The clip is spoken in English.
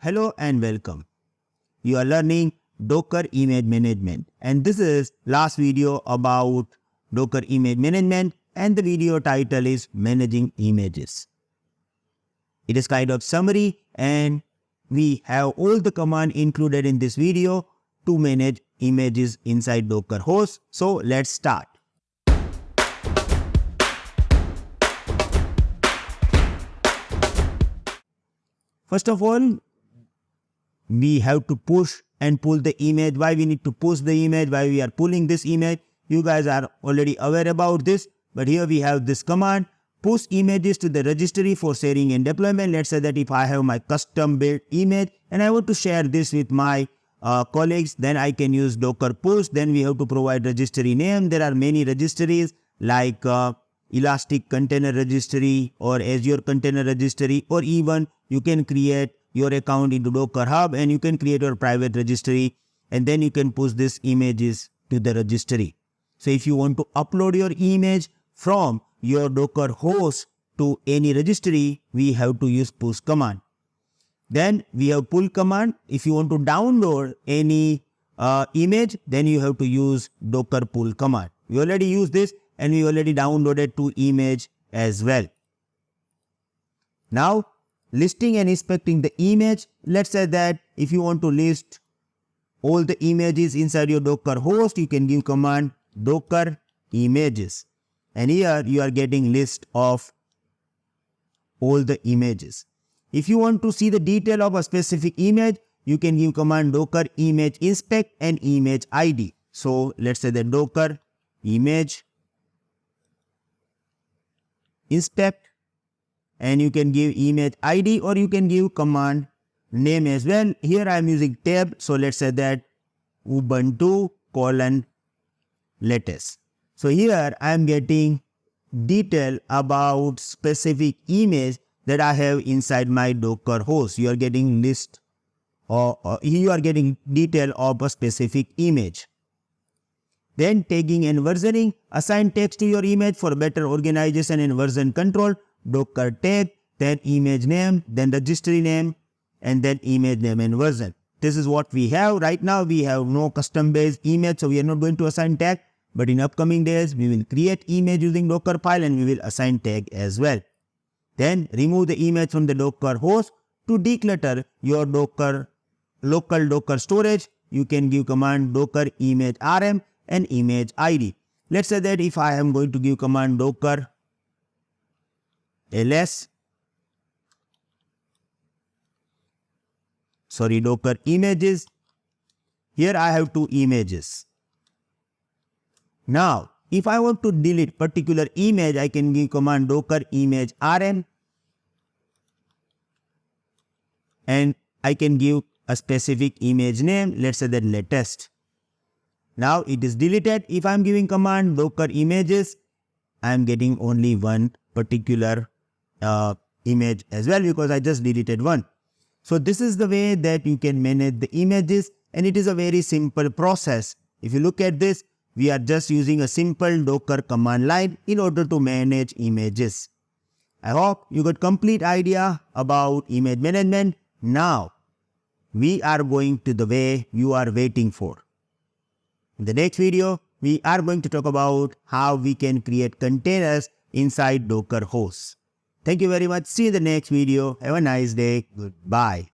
Hello and welcome. You are learning Docker image management, and this is last video about Docker image management, and the video title is managing images. It is kind of summary, and we have all the command included in this video to manage images inside Docker host. So let's start. First of all, we have to push and pull the image. Why we need to push the image, why we are pulling this image, you guys are already aware about this, but here we have this command, push images to the registry for sharing and deployment. Let's say that if I have my custom built image and I want to share this with my colleagues, then I can use Docker push. Then we have to provide registry name. There are many registries like Elastic Container Registry or Azure Container Registry, or even you can create your account into Docker Hub and you can create your private registry, and then you can push these images to the registry. So if you want to upload your image from your Docker host to any registry, we have to use push command. Then we have pull command. If you want to download any image, then you have to use Docker pull command. We already use this and we already downloaded 2 image as well. Now, listing and inspecting the image. Let's say that if you want to list all the images inside your Docker host, you can give command Docker images. And here you are getting list of all the images. If you want to see the detail of a specific image, you can give command Docker image inspect and image ID. So let's say that Docker image inspect, and you can give image ID, or you can give command name as well. Here I am using tab, so let's say that Ubuntu : latest. So here I am getting detail about specific image that I have inside my Docker host. You are getting list or you are getting detail of a specific image. Then tagging and versioning. Assign tags to your image for better organization and version control. Docker tag, then image name, then registry name, and then image name and version. This is what we have. Right now we have no custom based image, so we are not going to assign tag. But in upcoming days, we will create image using Docker file and we will assign tag as well. Then remove the image from the Docker host. To declutter your local Docker storage, you can give command Docker image rm and image ID. Let's say that if I am going to give command Docker ls, Docker images, here I have 2 images. Now, if I want to delete particular image, I can give command Docker image rm, and I can give a specific image name, let's say that latest. Now it is deleted. If I am giving command Docker images, I am getting only one particular image as well, because I just deleted one. So this is the way that you can manage the images, and it is a very simple process. If you look at this, we are just using a simple Docker command line in order to manage images. I hope you got complete idea about image management. Now we are going to the way you are waiting for. In the next video, we are going to talk about how we can create containers inside Docker hosts. Thank you very much. See you in the next video. Have a nice day. Goodbye.